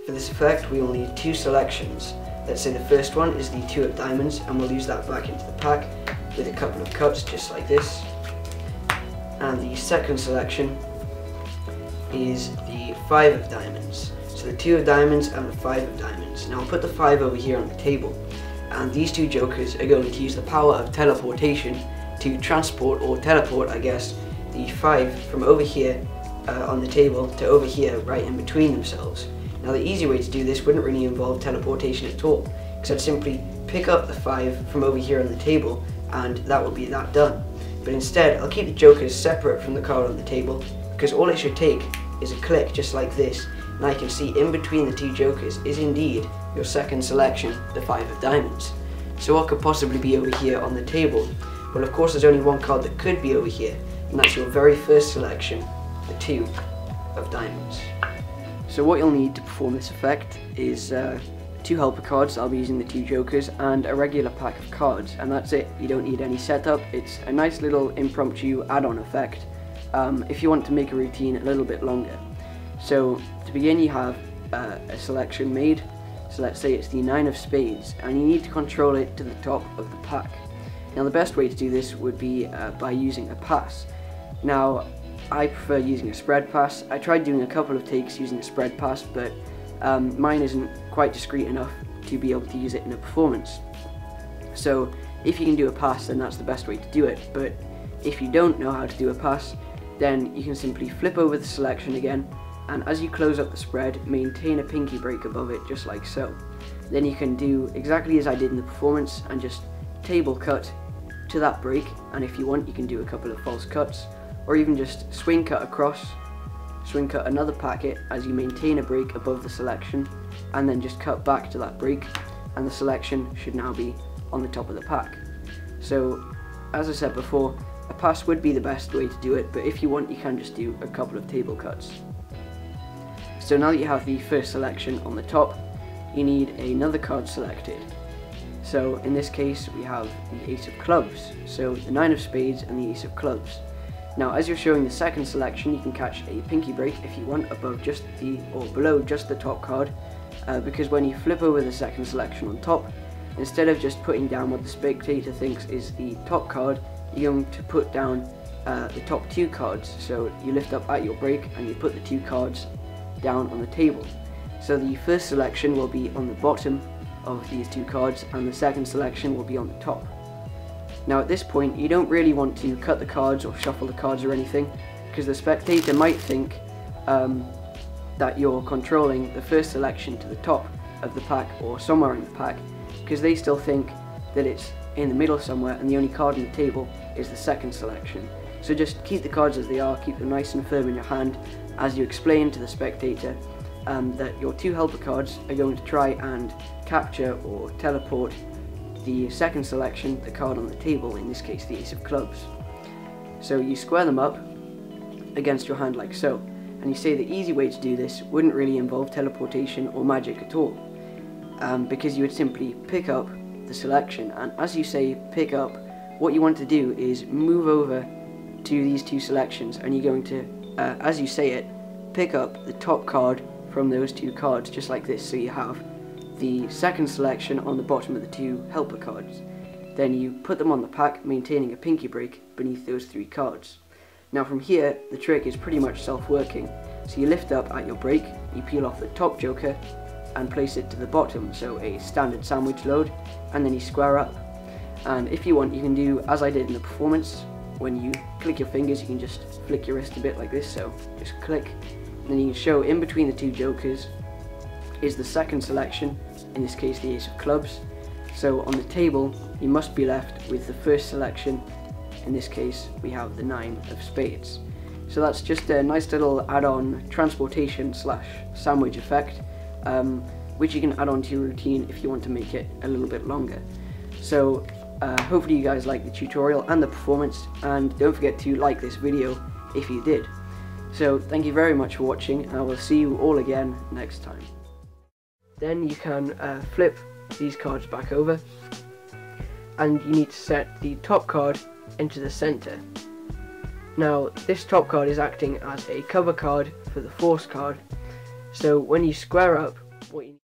For this effect we will need two selections. Let's say the first one is the 2 of diamonds, and we'll use that back into the pack with a couple of cuts just like this. And the second selection is the 5 of diamonds. So the 2 of diamonds and the 5 of diamonds. Now I'll put the 5 over here on the table, and these two jokers are going to use the power of teleportation to transport, or teleport I guess, the 5 from over here on the table to over here right in between themselves. Now the easy way to do this wouldn't really involve teleportation at all, because I'd simply pick up the 5 from over here on the table and that will be that done. But instead I'll keep the jokers separate from the card on the table, because all it should take is a click just like this, and I can see in between the two jokers is indeed your second selection, the 5 of diamonds. So what could possibly be over here on the table? Well, of course there's only one card that could be over here, and that's your very first selection, the 2 of diamonds. So what you'll need to perform this effect is 2 helper cards. I'll be using the 2 jokers and a regular pack of cards, and that's it. You don't need any setup. It's a nice little impromptu add-on effect if you want to make a routine a little bit longer. So to begin, you have a selection made. So let's say it's the 9 of spades, and you need to control it to the top of the pack. Now the best way to do this would be by using a pass. Now I prefer using a spread pass. I tried doing a couple of takes using a spread pass, but mine isn't quite discreet enough to be able to use it in a performance. So if you can do a pass, then that's the best way to do it. But if you don't know how to do a pass, then you can simply flip over the selection again, and as you close up the spread, maintain a pinky break above it just like so. Then you can do exactly as I did in the performance and just table cut to that break, and if you want you can do a couple of false cuts, or even just swing cut across, swing cut another packet as you maintain a break above the selection, and then just cut back to that break, and the selection should now be on the top of the pack. So as I said before, a pass would be the best way to do it, but if you want you can just do a couple of table cuts. So now that you have the first selection on the top, you need another card selected. So in this case we have the Ace of Clubs, so the 9 of spades and the Ace of Clubs. Now as you're showing the second selection, you can catch a pinky break if you want above just the, or below just the top card, because when you flip over the second selection on top, instead of just putting down what the spectator thinks is the top card, you're going to put down the top 2 cards. So you lift up at your break and you put the 2 cards down on the table. So the first selection will be on the bottom of these 2 cards, and the second selection will be on the top. Now at this point you don't really want to cut the cards or shuffle the cards or anything, because the spectator might think that you're controlling the first selection to the top of the pack or somewhere in the pack, because they still think that it's in the middle somewhere and the only card on the table is the second selection. So just keep the cards as they are, keep them nice and firm in your hand as you explain to the spectator that your 2 helper cards are going to try and capture or teleport the second selection, the card on the table, in this case the Ace of Clubs. So you square them up against your hand like so, and you say the easy way to do this wouldn't really involve teleportation or magic at all, because you would simply pick up the selection, and as you say pick up, what you want to do is move over to these 2 selections, and you're going to, as you say it, pick up the top card from those 2 cards just like this. So you have the second selection on the bottom of the 2 helper cards. Then you put them on the pack, maintaining a pinky break beneath those 3 cards. Now from here the trick is pretty much self-working. So you lift up at your break, you peel off the top joker and place it to the bottom, so a standard sandwich load, and then you square up. And if you want you can do as I did in the performance. When you click your fingers you can just flick your wrist a bit like this, so just click, and then you can show in between the 2 jokers is the second selection, in this case the Ace of Clubs. So on the table you must be left with the first selection, in this case we have the 9 of spades. So that's just a nice little add-on transportation / sandwich effect, which you can add on to your routine if you want to make it a little bit longer. So hopefully you guys like the tutorial and the performance, and don't forget to like this video if you did. So thank you very much for watching, and I will see you all again next time. Then you can flip these cards back over, and you need to set the top card into the center. Now this top card is acting as a cover card for the force card, so when you square up what you need.